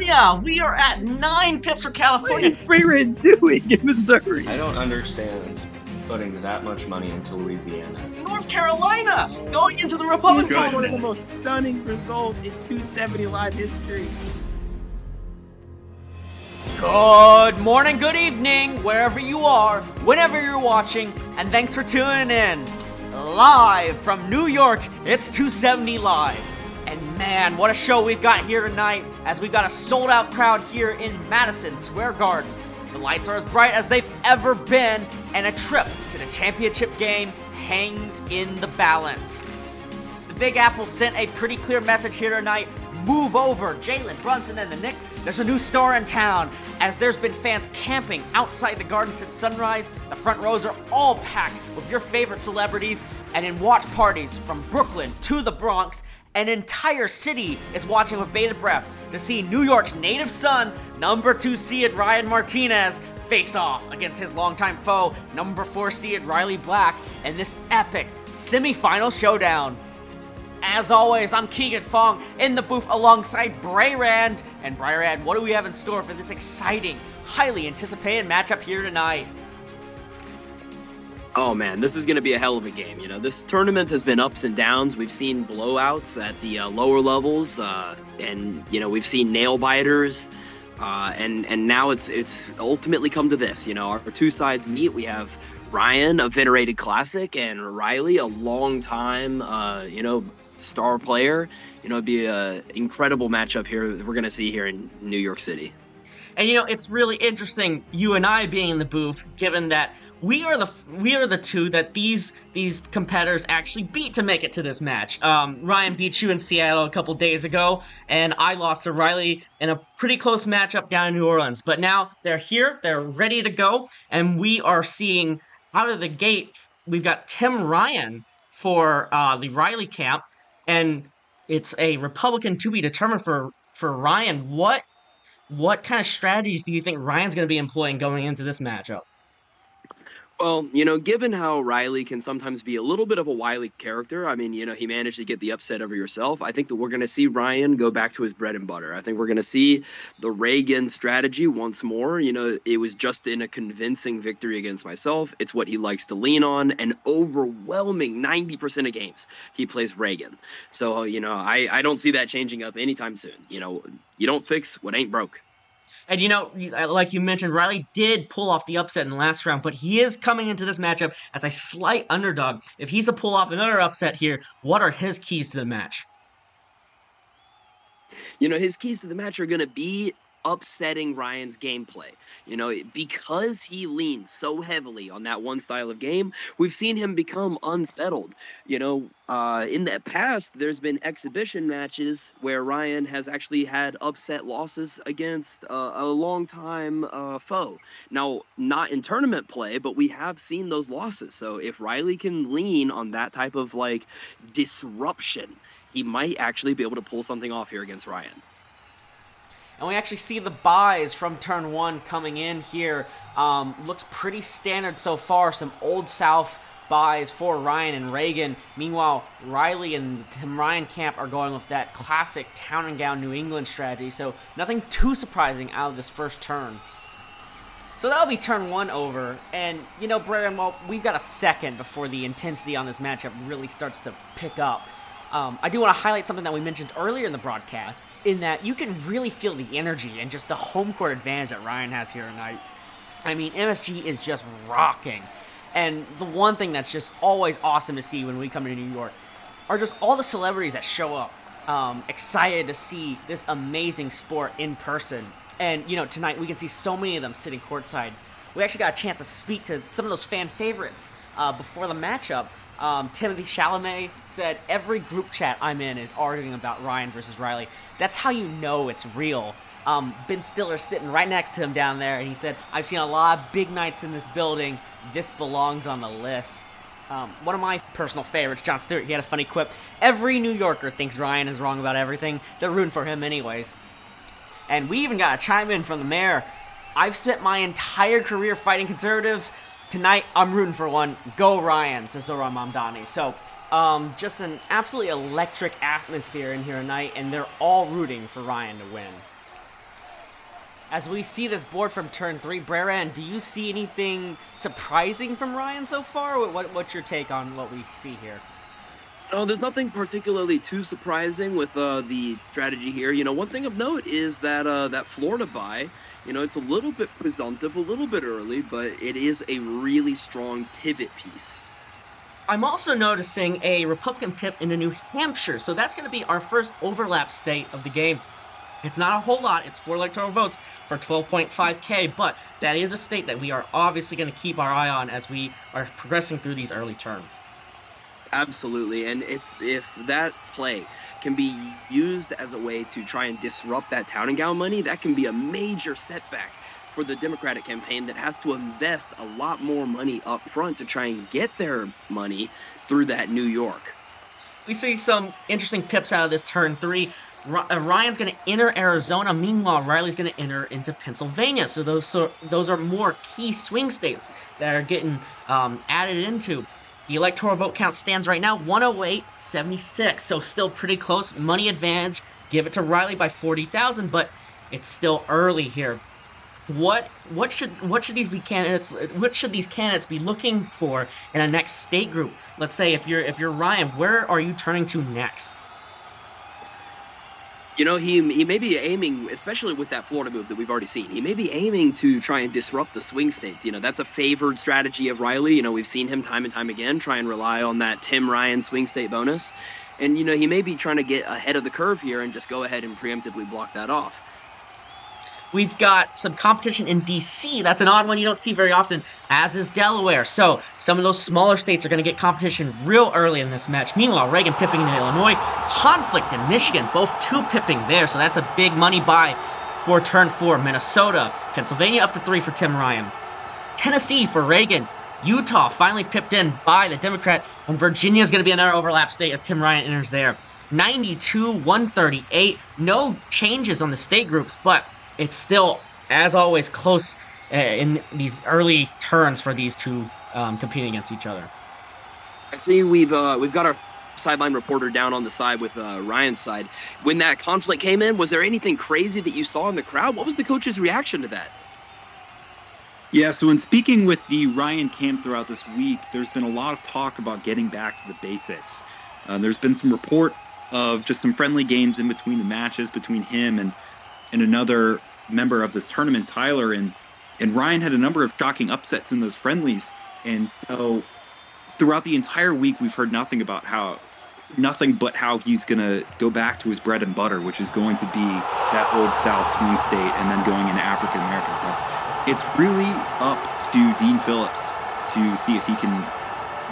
California! We are at 9 pips for California. What is Brayrand doing in Missouri? I don't understand putting that much money into Louisiana. North Carolina going into the Republican One of the Conference. most stunning results in 270 Live history. Good morning, good evening, wherever you are, whenever you're watching, and thanks for tuning in. Live from New York, it's 270 Live. And man, what a show we've got here tonight, as we've got a sold-out crowd here in Madison Square Garden. The lights are as bright as they've ever been, and a trip to the championship game hangs in the balance. The Big Apple sent a pretty clear message here tonight. Move over, Jalen Brunson and the Knicks. There's a new star in town. As there's been fans camping outside the garden since sunrise, the front rows are all packed with your favorite celebrities, and in watch parties from Brooklyn to the Bronx, an entire city is watching with bated breath to see New York's native son, number 2 seed Ryan Martinez, face off against his longtime foe, number 4 seed Riley Black, in this epic semifinal showdown. As always, I'm Keegan Fong in the booth alongside Brayrand. And Brayrand, what do we have in store for this exciting, highly anticipated matchup here tonight? Oh man, this is going to be a hell of a game. You know, this tournament has been ups and downs. We've seen blowouts at the lower levels, and you know, we've seen nail biters, and now it's ultimately come to this. You know, our two sides meet. We have Ryan, a venerated classic, and Riley, a long-time, star player. You know, it'd be an incredible matchup here that we're going to see here in New York City. And you know, it's really interesting, you and I being in the booth, given that we are the two that these competitors actually beat to make it to this match. Ryan beat you in Seattle a couple days ago, and I lost to Riley in a pretty close matchup down in New Orleans. But now they're here, they're ready to go, and we are seeing out of the gate, we've got Tim Ryan for the Riley camp, and it's a Republican to be determined for Ryan. What kind of strategies do you think Ryan's going to be employing going into this matchup? Well, you know, given how Riley can sometimes be a little bit of a wily character, I mean, you know, he managed to get the upset over yourself. I think that we're going to see Ryan go back to his bread and butter. I think we're going to see the Reagan strategy once more. You know, it was just in a convincing victory against myself. It's what he likes to lean on. An overwhelming 90% of games, he plays Reagan. So, you know, I don't see that changing up anytime soon. You know, you don't fix what ain't broke. And you know, like you mentioned, Riley did pull off the upset in the last round, but he is coming into this matchup as a slight underdog. If he's to pull off another upset here, what are his keys to the match? You know, his keys to the match are going to be upsetting Ryan's gameplay. You know, because he leans so heavily on that one style of game, we've seen him become unsettled. You know, in the past, there's been exhibition matches where Ryan has actually had upset losses against a longtime foe. Now, not in tournament play, but we have seen those losses. So if Riley can lean on that type of, like, disruption, he might actually be able to pull something off here against Ryan. And we actually see the buys from turn 1 coming in here. Looks pretty standard so far. Some Old South buys for Ryan and Reagan. Meanwhile, Riley and the Tim Ryan camp are going with that classic town and gown New England strategy. So nothing too surprising out of this first turn. So that'll be turn 1 over. And, you know, Brayrand, well, we've got a second before the intensity on this matchup really starts to pick up. I do want to highlight something that we mentioned earlier in the broadcast, in that you can really feel the energy and just the home court advantage that Ryan has here tonight. I mean, MSG is just rocking. And the one thing that's just always awesome to see when we come to New York are just all the celebrities that show up, excited to see this amazing sport in person. And, you know, tonight we can see so many of them sitting courtside. We actually got a chance to speak to some of those fan favorites before the matchup. Timothy Chalamet said, every group chat I'm in is arguing about Ryan versus Riley. That's how you know it's real. Ben Stiller's sitting right next to him down there, and he said, I've seen a lot of big nights in this building. This belongs on the list. One of my personal favorites, Jon Stewart, he had a funny quip. Every New Yorker thinks Ryan is wrong about everything. They're rooting for him anyways. And we even got a chime in from the mayor. I've spent my entire career fighting conservatives. Tonight, I'm rooting for one. Go Ryan, says Zoran Mamdani. So, just an absolutely electric atmosphere in here tonight, and they're all rooting for Ryan to win. As we see this board from turn 3, Brayrand, do you see anything surprising from Ryan so far? What's your take on what we see here? No, there's nothing particularly too surprising with the strategy here. One thing of note is that that Florida buy, it's a little bit presumptive, a little bit early, but it is a really strong pivot piece. I'm also noticing a Republican pip into New Hampshire, so that's going to be our first overlap state of the game. It's not a whole lot. It's 4 electoral votes for 12.5K, but that is a state that we are obviously going to keep our eye on as we are progressing through these early turns. Absolutely, and if that play can be used as a way to try and disrupt that town and gown money, that can be a major setback for the Democratic campaign that has to invest a lot more money up front to try and get their money through that New York. We see some interesting pips out of this turn 3. Ryan's going to enter Arizona. Meanwhile, Riley's going to enter into Pennsylvania. So those are more key swing states that are getting added into. The electoral vote count stands right now 108-76. So still pretty close. Money advantage. Give it to Riley by 40,000, but it's still early here. What should these candidates be looking for in a next state group? Let's say if you're Ryan, where are you turning to next? He may be aiming, especially with that Florida move that we've already seen, he may be aiming to try and disrupt the swing states. That's a favored strategy of Riley. We've seen him time and time again try and rely on that Tim Ryan swing state bonus. And, he may be trying to get ahead of the curve here and just go ahead and preemptively block that off. We've got some competition in D.C. That's an odd one you don't see very often, as is Delaware. So some of those smaller states are going to get competition real early in this match. Meanwhile, Reagan pipping into Illinois, conflict in Michigan, both 2 pipping there. So that's a big money buy for turn 4. Minnesota, Pennsylvania up to 3 for Tim Ryan. Tennessee for Reagan. Utah finally pipped in by the Democrat. And Virginia is going to be another overlap state as Tim Ryan enters there. 92-138. No changes on the state groups, but it's still, as always, close in these early turns for these two competing against each other. I see we've got our sideline reporter down on the side with Ryan's side. When that conflict came in, was there anything crazy that you saw in the crowd? What was the coach's reaction to that? Yeah, so in speaking with the Ryan camp throughout this week, there's been a lot of talk about getting back to the basics. There's been some report of just some friendly games in between the matches between him and another member of this tournament, Tyler, and Ryan had a number of shocking upsets in those friendlies. And so throughout the entire week, we've heard nothing but how he's going to go back to his bread and butter, which is going to be that Old South swing state and then going into African American. So it's really up to Dean Phillips to see if he can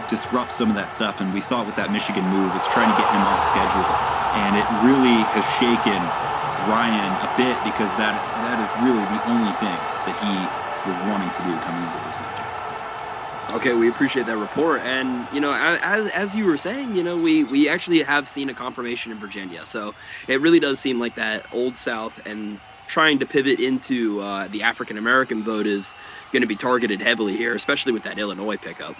disrupt some of that stuff. And we saw it with that Michigan move. It's trying to get him off schedule. And it really has shaken Ryan a bit because that is really the only thing that he was wanting to do coming into this match. Okay, we appreciate that report. And, as you were saying, we actually have seen a confirmation in Virginia. So it really does seem like that Old South and trying to pivot into the African-American vote is going to be targeted heavily here, especially with that Illinois pickup.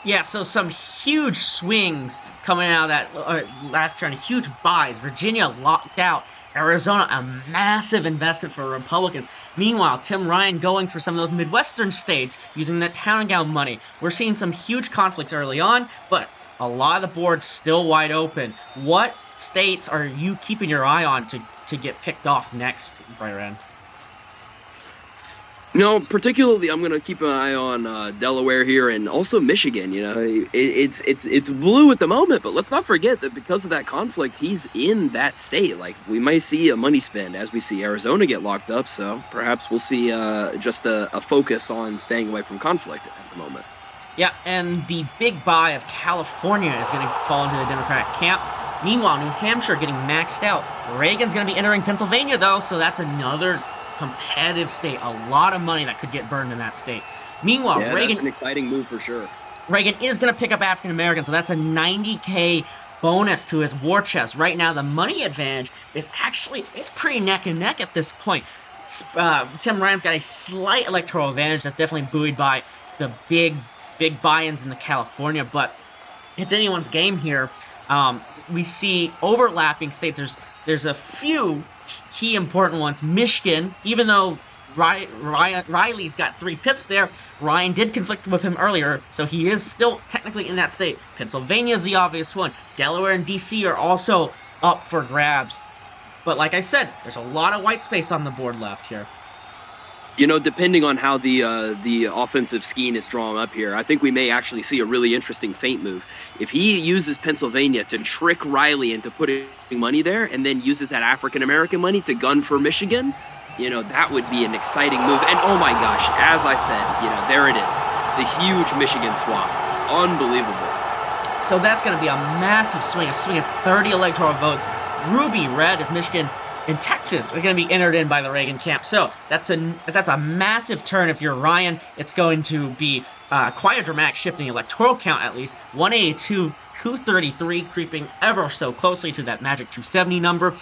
Yeah, so some huge swings coming out of that last turn, huge buys. Virginia locked out. Arizona, a massive investment for Republicans. Meanwhile, Tim Ryan going for some of those Midwestern states using that town and gown money. We're seeing some huge conflicts early on, but a lot of the board's still wide open. What states are you keeping your eye on to get picked off next, Brayrand? Particularly I'm going to keep an eye on Delaware here and also Michigan. It's blue at the moment, but let's not forget that because of that conflict, he's in that state. Like, we might see a money spend as we see Arizona get locked up, so perhaps we'll see just a focus on staying away from conflict at the moment. Yeah, and the big buy of California is going to fall into the Democratic camp. Meanwhile, New Hampshire getting maxed out. Reagan's going to be entering Pennsylvania, though, so that's another competitive state. A lot of money that could get burned in that state. Meanwhile, Reagan, that's an exciting move for sure. Reagan is going to pick up African American, so that's a 90K bonus to his war chest. Right now, the money advantage is it's pretty neck and neck at this point. Tim Ryan's got a slight electoral advantage that's definitely buoyed by the big buy-ins in the California, but it's anyone's game here. We see overlapping states. There's a few key important ones. Michigan, even though Riley's got 3 pips there. Ryan did conflict with him earlier, so he is still technically in that state. Pennsylvania is the obvious one. Delaware and DC are also up for grabs. But like I said, there's a lot of white space on the board left here. You know, depending on how the offensive scheme is drawn up here, I think we may actually see a really interesting feint move. If he uses Pennsylvania to trick Riley into putting money there and then uses that African-American money to gun for Michigan, you know, that would be an exciting move. And oh my gosh, as I said, you know, there it is. The huge Michigan swap. Unbelievable. So that's going to be a massive swing, a swing of 30 electoral votes. Ruby red is Michigan and Texas are going to be entered in by the Reagan camp. So that's a massive turn. If you're Ryan, it's going to be quite a dramatic shifting electoral count, at least. 182, 233, creeping ever so closely to that magic 270 number.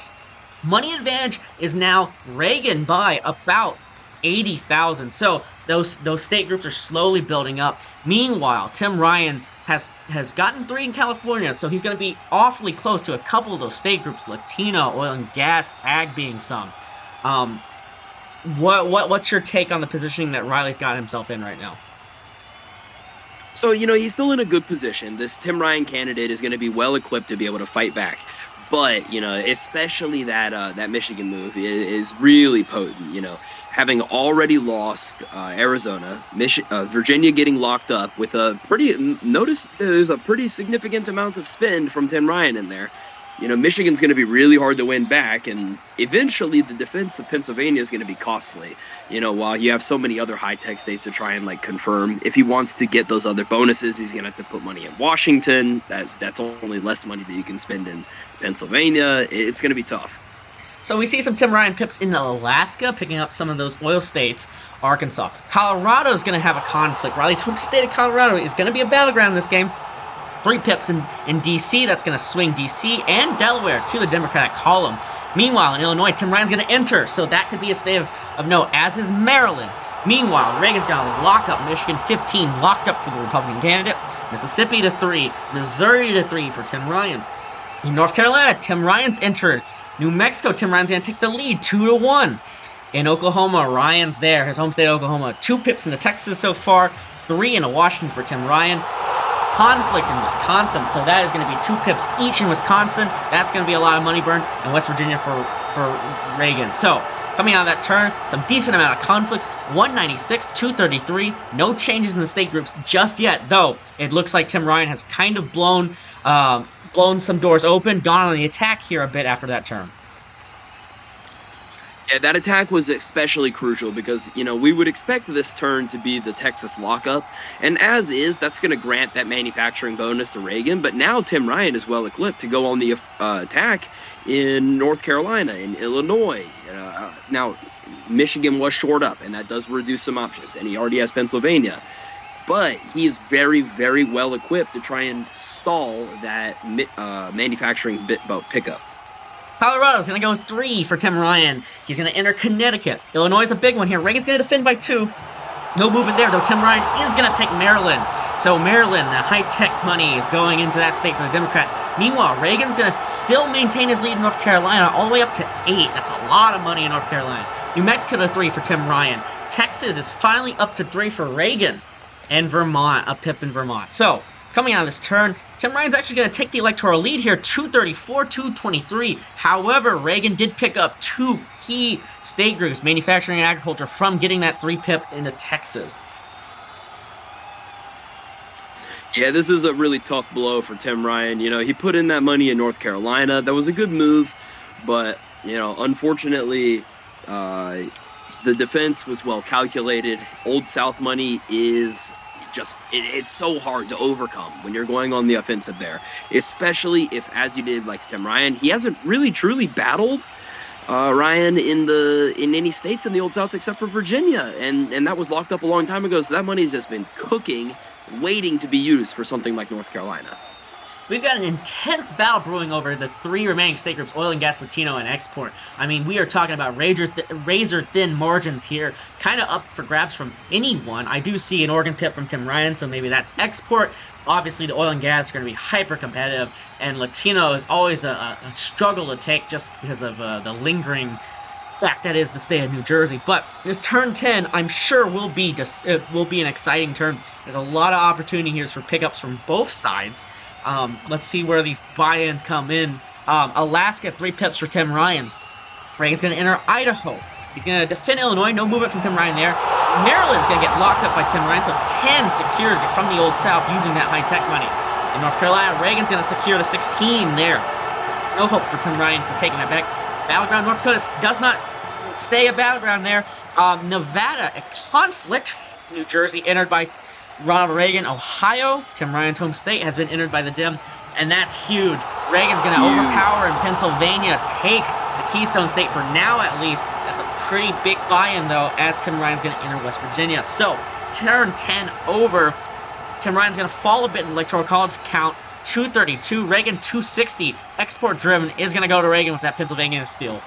Money advantage is now Reagan by about 80,000. So those state groups are slowly building up. Meanwhile, Tim Ryan has gotten 3 in California, so he's going to be awfully close to a couple of those state groups, Latino, oil and gas, ag being some. What's your take on the positioning that Riley's got himself in right now? So, you know, he's still in a good position. This Tim Ryan candidate is going to be well equipped to be able to fight back. But, you know, especially that Michigan move is really potent, you know. Having already lost Arizona, Virginia getting locked up with notice there's a pretty significant amount of spend from Tim Ryan in there. You know, Michigan's going to be really hard to win back, and eventually the defense of Pennsylvania is going to be costly. You know, while you have so many other high-tech states to try and, like, confirm, if he wants to get those other bonuses, he's going to have to put money in Washington. That's only less money that you can spend in Pennsylvania. It's going to be tough. So we see some Tim Ryan pips in Alaska, picking up some of those oil states. Arkansas. Colorado is going to have a conflict. Riley's home state of Colorado is going to be a battleground in this game. 3 pips in D.C. That's going to swing D.C. and Delaware to the Democratic column. Meanwhile, in Illinois, Tim Ryan's going to enter, so that could be a state of note, as is Maryland. Meanwhile, Reagan's going to lock up Michigan, 15 locked up for the Republican candidate. Mississippi to 3, Missouri to 3 for Tim Ryan. In North Carolina, Tim Ryan's entered. New Mexico, Tim Ryan's going to take the lead, 2-1. In Oklahoma, Ryan's there, his home state of Oklahoma. 2 pips into Texas so far, 3 into Washington for Tim Ryan. Conflict in Wisconsin, so that is going to be 2 pips each in Wisconsin. That's going to be a lot of money burn. And West Virginia for Reagan. So, coming out of that turn, some decent amount of conflicts. 196, 233. No changes in the state groups just yet, though. It looks like Tim Ryan has kind of blown some doors open, gone on the attack here a bit after that turn. Yeah, that attack was especially crucial because, you know, we would expect this turn to be the Texas lockup. And as is, that's going to grant that manufacturing bonus to Reagan. But now Tim Ryan is well equipped to go on the attack in North Carolina, in Illinois. Now, Michigan was short up, and that does reduce some options. And he already has Pennsylvania. But he is very, very well equipped to try and stall that manufacturing pickup. Colorado's going to go with 3 for Tim Ryan. He's going to enter Connecticut. Illinois is a big one here. Reagan's going to defend by 2. No movement there, though. Tim Ryan is going to take Maryland. So Maryland, the high-tech money is going into that state for the Democrat. Meanwhile, Reagan's going to still maintain his lead in North Carolina all the way up to 8. That's a lot of money in North Carolina. New Mexico to 3 for Tim Ryan. Texas is finally up to 3 for Reagan. And Vermont, a pip in Vermont. So, coming out of this turn, Tim Ryan's actually going to take the electoral lead here, 234, 223. However, Reagan did pick up 2 key state groups, manufacturing and agriculture, from getting that 3 pip into Texas. Yeah, this is a really tough blow for Tim Ryan. You know, he put in that money in North Carolina. That was a good move, but, you know, unfortunately, the defense was well calculated. Old South money is just, it's so hard to overcome when you're going on the offensive there, especially if, as you did like Tim Ryan, he hasn't really truly battled Ryan in any states in the Old South except for Virginia, and that was locked up a long time ago, so that money's just been cooking, waiting to be used for something like North Carolina. We've got an intense battle brewing over the 3 remaining state groups, oil and gas, Latino, and export. I mean, we are talking about razor-thin margins here, kind of up for grabs from anyone. I do see an Oregon pip from Tim Ryan, so maybe that's export. Obviously, the oil and gas are going to be hyper-competitive, and Latino is always a struggle to take just because of the lingering fact that is the state of New Jersey. But this turn 10, I'm sure will be an exciting turn. There's a lot of opportunity here for pickups from both sides. Let's see where these buy-ins come in. Alaska, 3 pips for Tim Ryan. Reagan's going to enter Idaho. He's going to defend Illinois. No movement from Tim Ryan there. Maryland's going to get locked up by Tim Ryan. So 10 secured from the Old South using that high-tech money. In North Carolina, Reagan's going to secure the 16 there. No hope for Tim Ryan for taking that back. Battleground, North Dakota does not stay a battleground there. Nevada, a conflict. New Jersey entered by Ronald Reagan. Ohio, Tim Ryan's home state, has been entered by the Dem. And that's huge. Reagan's going to overpower in Pennsylvania, take the Keystone State for now at least. That's a pretty big buy-in, though, as Tim Ryan's going to enter West Virginia. So, turn 10 over. Tim Ryan's going to fall a bit in the Electoral College count. 232, Reagan 260. Export-driven is going to go to Reagan with that Pennsylvania steal.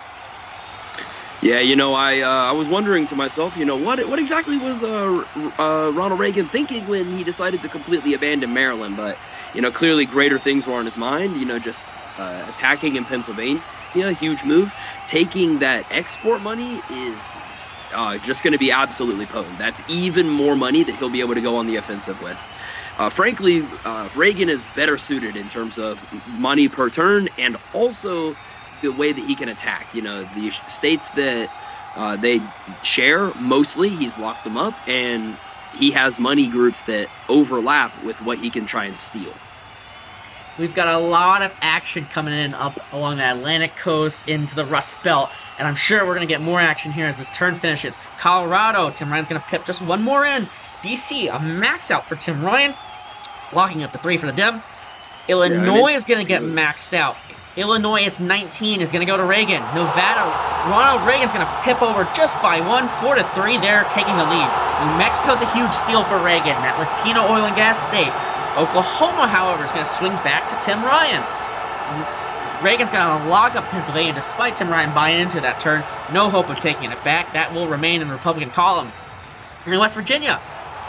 Yeah, I was wondering to myself, what exactly was Ronald Reagan thinking when he decided to completely abandon Maryland? But, clearly greater things were on his mind, just attacking in Pennsylvania, huge move. Taking that export money is just going to be absolutely potent. That's even more money that he'll be able to go on the offensive with. Frankly, Reagan is better suited in terms of money per turn and also the way that he can attack. The states that they share, mostly he's locked them up, and he has money groups that overlap with what he can try and steal. We've got a lot of action coming in up along the Atlantic coast into the Rust Belt, and I'm sure we're going to get more action here as this turn finishes. Colorado, Tim Ryan's going to pip just one more in. DC, a max out for Tim Ryan, locking up the 3 for the Dem. Illinois is going to get maxed out. Illinois, it's 19, is going to go to Reagan. Nevada, Ronald Reagan's going to pip over just by 1, 4-3 there, taking the lead. New Mexico's a huge steal for Reagan, that Latino oil and gas state. Oklahoma, however, is going to swing back to Tim Ryan. Reagan's going to lock up Pennsylvania despite Tim Ryan buying into that turn. No hope of taking it back. That will remain in the Republican column. In West Virginia,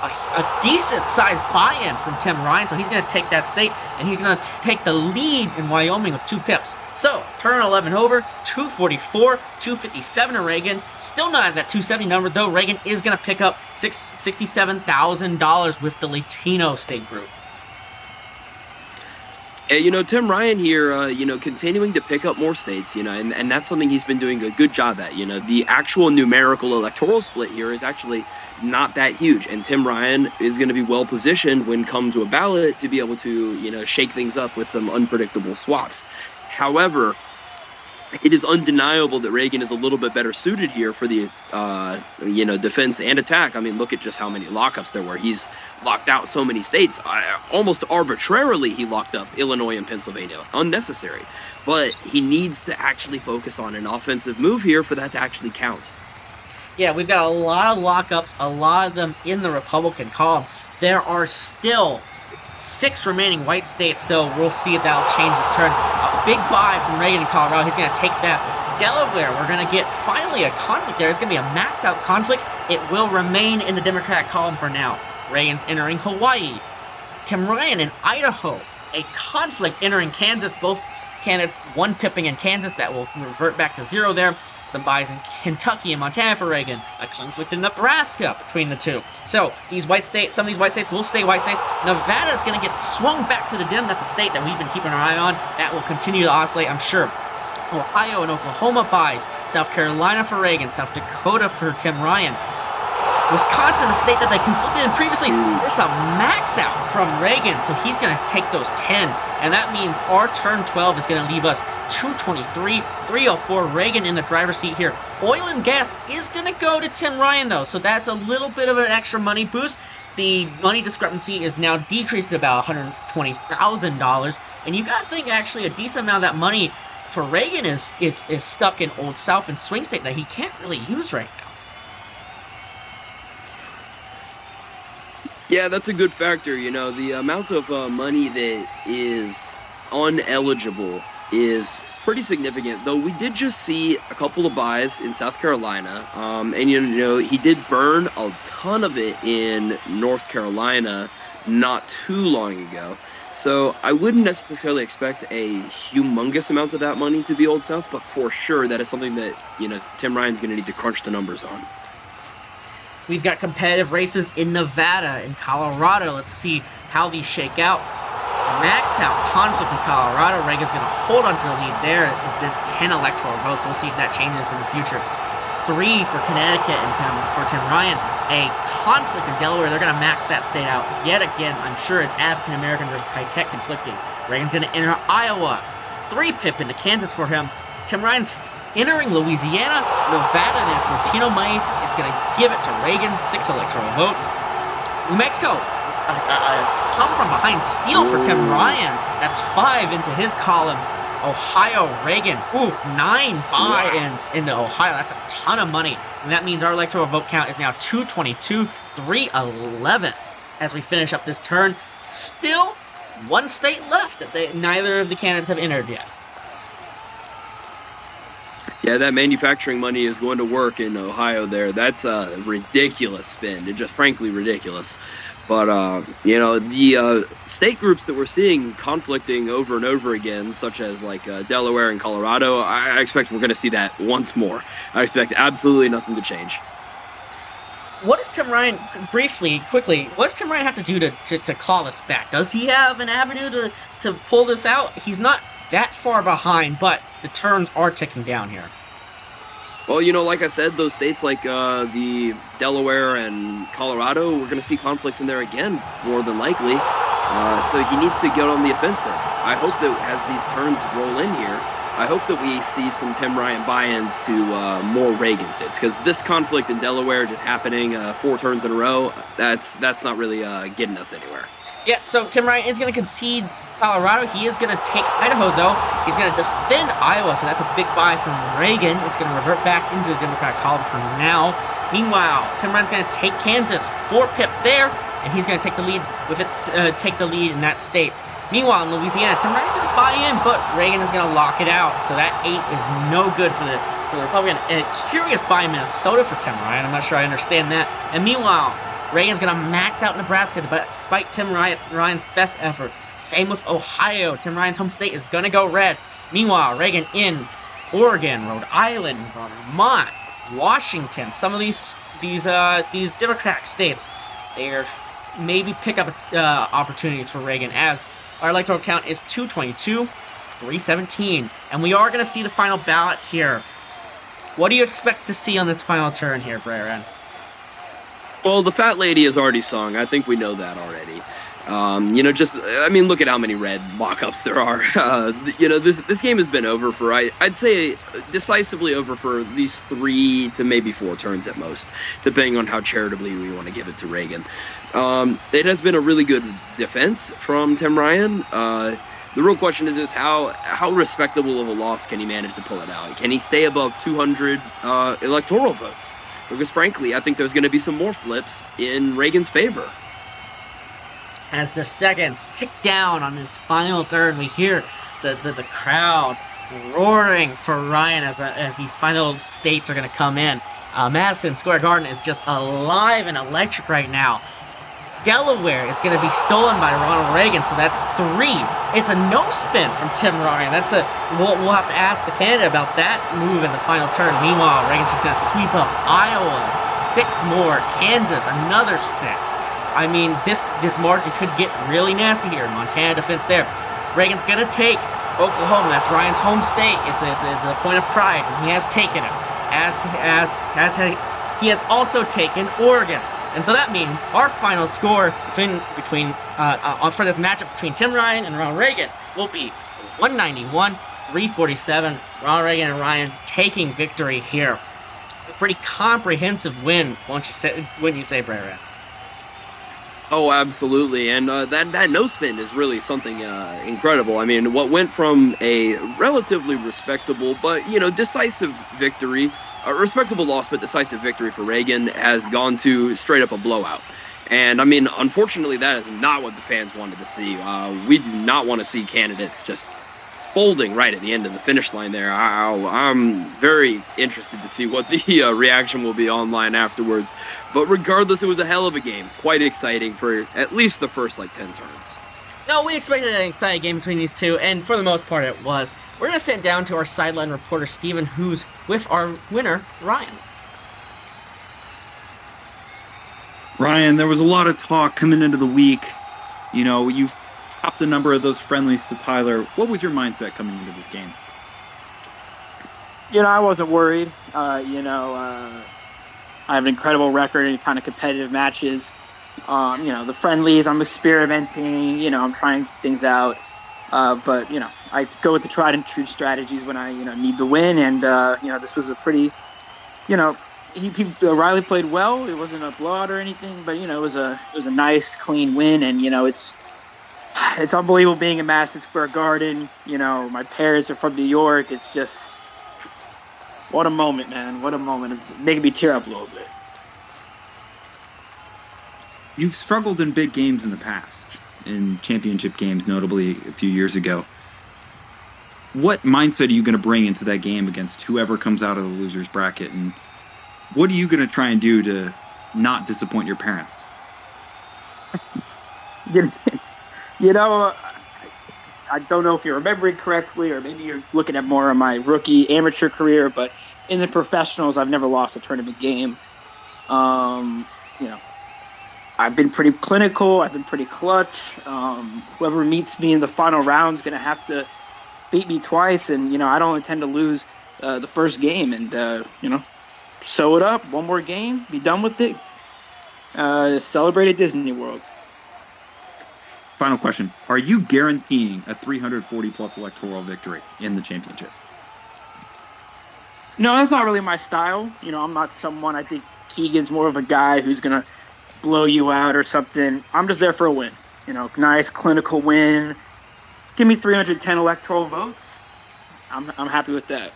a decent-sized buy-in from Tim Ryan, so he's going to take that state, and he's going to take the lead in Wyoming with 2 pips. So, turn 11 over, 244, 257 to Reagan. Still not at that 270 number, though. Reagan is going to pick up $67,000 with the Latino state group. Tim Ryan here, continuing to pick up more states, and that's something he's been doing a good job at. The actual numerical electoral split here is actually not that huge, and Tim Ryan is going to be well positioned when come to a ballot to be able to, shake things up with some unpredictable swaps. However, it is undeniable that Reagan is a little bit better suited here for the, defense and attack. I mean, look at just how many lockups there were. He's locked out so many states. Almost arbitrarily, he locked up Illinois and Pennsylvania. Unnecessary. But he needs to actually focus on an offensive move here for that to actually count. Yeah, we've got a lot of lockups, a lot of them in the Republican column. There are still 6 remaining white states, though. We'll see if that'll change this turn. A big buy from Reagan in Colorado. He's going to take that. Delaware, we're going to get finally a conflict there. It's going to be a max-out conflict. It will remain in the Democratic column for now. Reagan's entering Hawaii. Tim Ryan in Idaho. A conflict entering Kansas. Both candidates, 1 pipping in Kansas. That will revert back to 0 there. Some buys in Kentucky and Montana for Reagan. A conflict in Nebraska between the 2. So, some of these white states will stay white states. Nevada's going to get swung back to the Dem. That's a state that we've been keeping our eye on. That will continue to oscillate, I'm sure. Ohio and Oklahoma buys. South Carolina for Reagan. South Dakota for Tim Ryan. Wisconsin, a state that they conflicted in previously, it's a max out from Reagan, so he's going to take those 10, and that means our turn 12 is going to leave us 223, 304, Reagan in the driver's seat here. Oil and gas is going to go to Tim Ryan, though, so that's a little bit of an extra money boost. The money discrepancy is now decreased to about $120,000, and you got to think actually a decent amount of that money for Reagan is stuck in Old South and swing state that he can't really use right now. Yeah, that's a good factor. The amount of money that is uneligible is pretty significant, though we did just see a couple of buys in South Carolina, and he did burn a ton of it in North Carolina not too long ago. So I wouldn't necessarily expect a humongous amount of that money to be Old South, but for sure that is something that, Tim Ryan's going to need to crunch the numbers on. We've got competitive races in Nevada and Colorado. Let's see how these shake out. Max out conflict in Colorado. Reagan's going to hold on to the lead there. It's 10 electoral votes. We'll see if that changes in the future. 3 for Connecticut and for Tim Ryan. A conflict in Delaware. They're going to max that state out yet again. I'm sure it's African American versus high tech conflicting. Reagan's going to enter Iowa. 3 pip into Kansas for him. Tim Ryan's entering Louisiana. Nevada, and it's Latino money. It's going to give it to Reagan. 6 electoral votes. New Mexico. Come from behind steal for Tim Ryan. That's 5 into his column. Ohio, Reagan. 9 buy-ins into Ohio. That's a ton of money. And that means our electoral vote count is now 222, 311 as we finish up this turn. Still 1 state left that neither of the candidates have entered yet. Yeah, that manufacturing money is going to work in Ohio there. That's a ridiculous spend. It's just frankly ridiculous. But, the state groups that we're seeing conflicting over and over again, such as like Delaware and Colorado, I expect we're going to see that once more. I expect absolutely nothing to change. What does Tim Ryan, quickly, what does Tim Ryan have to do to claw this back? Does he have an avenue to pull this out? He's not that far behind, but the turns are ticking down here. Well, like I said, those states like the Delaware and Colorado, we're going to see conflicts in there again, more than likely. So he needs to get on the offensive. I hope that as these turns roll in here, I hope that we see some Tim Ryan buy-ins to more Reagan states, because this conflict in Delaware just happening 4 turns in a row, that's not really getting us anywhere. Yeah, so Tim Ryan is going to concede Colorado. He is going to take Idaho, though. He's going to defend Iowa, so that's a big buy from Reagan. It's going to revert back into the Democratic column for now. Meanwhile, Tim Ryan's going to take Kansas, 4 pip there, and he's going to take the lead in that state. Meanwhile, in Louisiana, Tim Ryan's going to buy in, but Reagan is going to lock it out. So that 8 is no good for the Republican. A curious buy in Minnesota for Tim Ryan. I'm not sure I understand that. And meanwhile, Reagan's going to max out Nebraska despite Tim Ryan's best efforts. Same with Ohio. Tim Ryan's home state is going to go red. Meanwhile, Reagan in Oregon, Rhode Island, Vermont, Washington. Some of these Democratic states, they're maybe pick up opportunities for Reagan, as our electoral count is 222, 317. And we are going to see the final ballot here. What do you expect to see on this final turn here, Brayrand? Well, the fat lady has already sung. I think we know that already. Look at how many red lockups there are. This game has been over for, I'd say, decisively over for at least 3 to maybe 4 turns at most, depending on how charitably we want to give it to Reagan. It has been a really good defense from Tim Ryan. The real question is how respectable of a loss can he manage to pull it out? Can he stay above 200 electoral votes? Because frankly, I think there's going to be some more flips in Reagan's favor. As the seconds tick down on this final turn, we hear the crowd roaring for Ryan as these final states are going to come in. Madison Square Garden is just alive and electric right now. Delaware is going to be stolen by Ronald Reagan, so that's 3. It's a no spin from Tim Ryan. We'll have to ask the candidate about that move in the final turn. Meanwhile, Reagan's just going to sweep up Iowa, 6 more, Kansas, another 6. I mean, this margin could get really nasty here. Montana defense there. Reagan's going to take Oklahoma. That's Ryan's home state. It's a point of pride, and he has taken it. He has also taken Oregon. And so that means our final score for this matchup between Tim Ryan and Ronald Reagan will be 191, 347. Ronald Reagan and Ryan taking victory here. A pretty comprehensive win, wouldn't you say, Brayrand? Oh, absolutely. And that no spin is really something incredible. I mean, what went from a relatively respectable but, decisive victory, a respectable loss but decisive victory for Reagan, has gone to straight up a blowout. And, I mean, unfortunately, that is not what the fans wanted to see. We do not want to see candidates just folding right at the end of the finish line there. I'm very interested to see what the reaction will be online afterwards. But regardless, it was a hell of a game. Quite exciting for at least the first 10 turns. No, we expected an exciting game between these two, and for the most part it was. We're going to sit down to our sideline reporter, Steven, who's with our winner, Ryan. Ryan, there was a lot of talk coming into the week. You know, you've topped the number of those friendlies to Tyler. What was your mindset coming into this game? I wasn't worried. I have an incredible record in kind of competitive matches. The friendlies, I'm experimenting, I'm trying things out. But I go with the tried and true strategies when I, need the win. And, this was a pretty, Riley played well. It wasn't a blowout or anything, but, it was a nice, clean win. And, it's unbelievable being in Madison Square Garden. My parents are from New York. It's just, what a moment, man. What a moment. It's making me tear up a little bit. You've struggled in big games in the past, in championship games, notably a few years ago. What mindset are you going to bring into that game against whoever comes out of the loser's bracket? And what are you going to try and do to not disappoint your parents? I don't know if you're remembering correctly, or maybe you're looking at more of my rookie amateur career, but in the professionals, I've never lost a tournament game. I've been pretty clinical. I've been pretty clutch. Whoever meets me in the final round is going to have to beat me twice. And, I don't intend to lose the first game. And, sew it up. One more game. Be done with it. Celebrate at Disney World. Final question. Are you guaranteeing a 340-plus electoral victory in the championship? No, that's not really my style. I'm not someone, I think Keegan's more of a guy who's going to blow you out or something. I'm just there for a win. Nice, clinical win. Give me 310 electoral votes. I'm happy with that.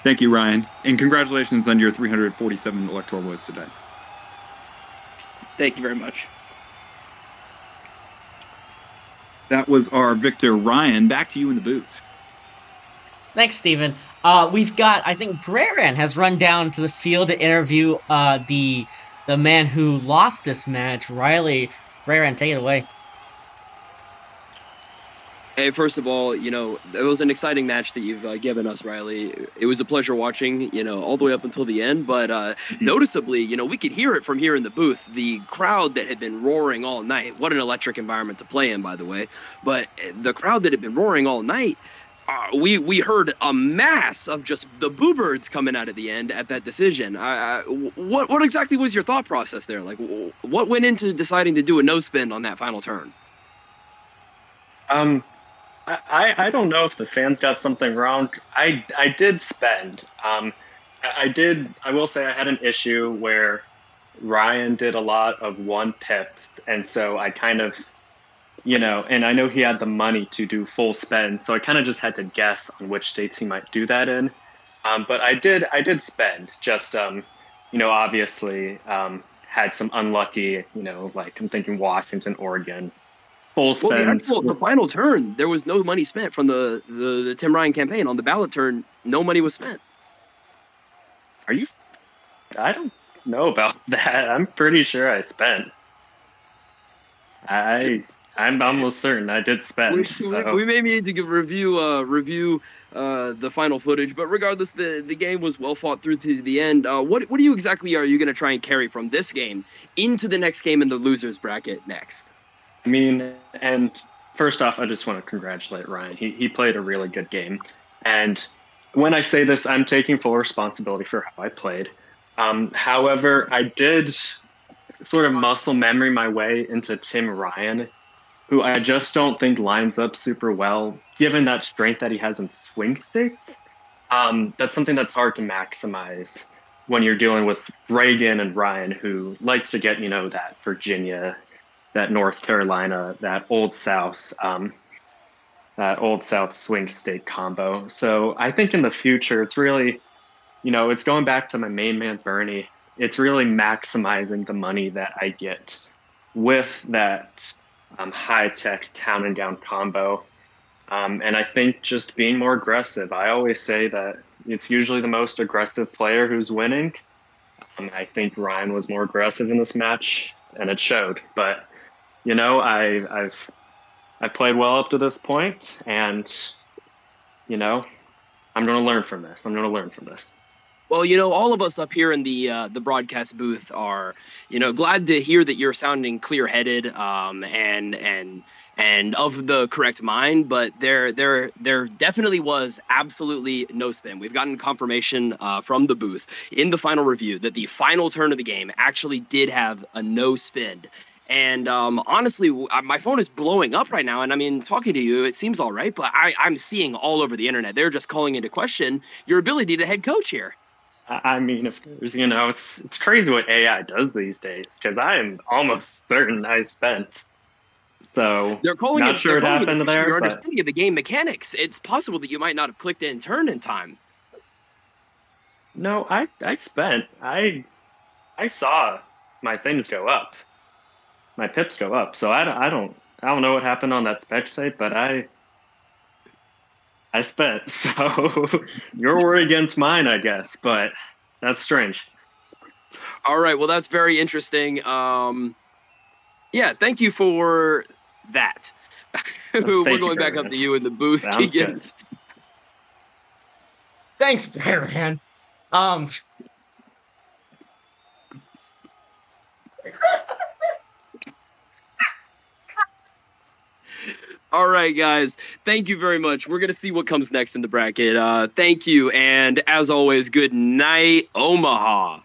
Thank you, Ryan. And congratulations on your 347 electoral votes today. Thank you very much. That was our victor, Ryan. Back to you in the booth. Thanks, Steven. We've got, I think Brayrand has run down to the field to interview the man who lost this match, Riley. Brayrand, take it away. Hey, first of all, it was an exciting match that you've given us, Riley. It was a pleasure watching, all the way up until the end. But noticeably, we could hear it from here in the booth. The crowd that had been roaring all night. What an electric environment to play in, by the way. But the crowd that had been roaring all night, we heard a mass of just the boo birds coming out at the end at that decision. What exactly was your thought process there? Like, what went into deciding to do a no spin on that final turn? I don't know if the fans got something wrong. I did spend. I will say I had an issue where Ryan did a lot of one pips, and so I kind of, and I know he had the money to do full spend, so I kind of just had to guess on which states he might do that in. But I did spend. Just obviously had some unlucky, like I'm thinking Washington, Oregon. Full spend. Well, the final turn, there was no money spent from the Tim Ryan campaign. On the ballot turn, no money was spent. Are you? I don't know about that. I'm pretty sure I spent. I'm almost certain I did spend. We may need to review the final footage, but regardless, the game was well fought through to the end. What are you going to try and carry from this game into the next game in the losers bracket next? I mean, and first off, I just want to congratulate Ryan. He played a really good game. And when I say this, I'm taking full responsibility for how I played. However, I did sort of muscle memory my way into Tim Ryan, who I just don't think lines up super well, given that strength that he has in swing state. That's something that's hard to maximize when you're dealing with Reagan and Ryan, who likes to get, that Virginia, that North Carolina, that Old South swing state combo. So I think in the future, it's really, it's going back to my main man, Bernie. It's really maximizing the money that I get with that high-tech town and down combo. And I think just being more aggressive. I always say that it's usually the most aggressive player who's winning. I think Ryan was more aggressive in this match, and it showed. But you know, I've played well up to this point, and you know, I'm going to learn from this. I'm going to learn from this. Well, all of us up here in the broadcast booth are, glad to hear that you're sounding clear-headed, and of the correct mind. But there definitely was absolutely no spin. We've gotten confirmation from the booth in the final review that the final turn of the game actually did have a no spin. And honestly, my phone is blowing up right now. And I mean, talking to you, it seems all right, but I'm seeing all over the internet. They're just calling into question your ability to head coach here. I mean, if there's, it's crazy what AI does these days, because I am almost certain I spent. So They're calling not it. sure They're it calling happened it there, your but understanding of the game mechanics. It's possible that you might not have clicked in turn in time. no, I spent. I saw my things go up, my pips go up. So I don't know what happened on that spec tape, but I spent. So your word against mine, I guess, but that's strange. All right. Well, that's very interesting. Yeah. Thank you for that. We're Thank you, going back up Brayrand. to you in the booth, Sounds Keegan. good. Thanks, Brayrand. All right, guys. Thank you very much. We're gonna see what comes next in the bracket. Thank you, and as always, good night, Omaha.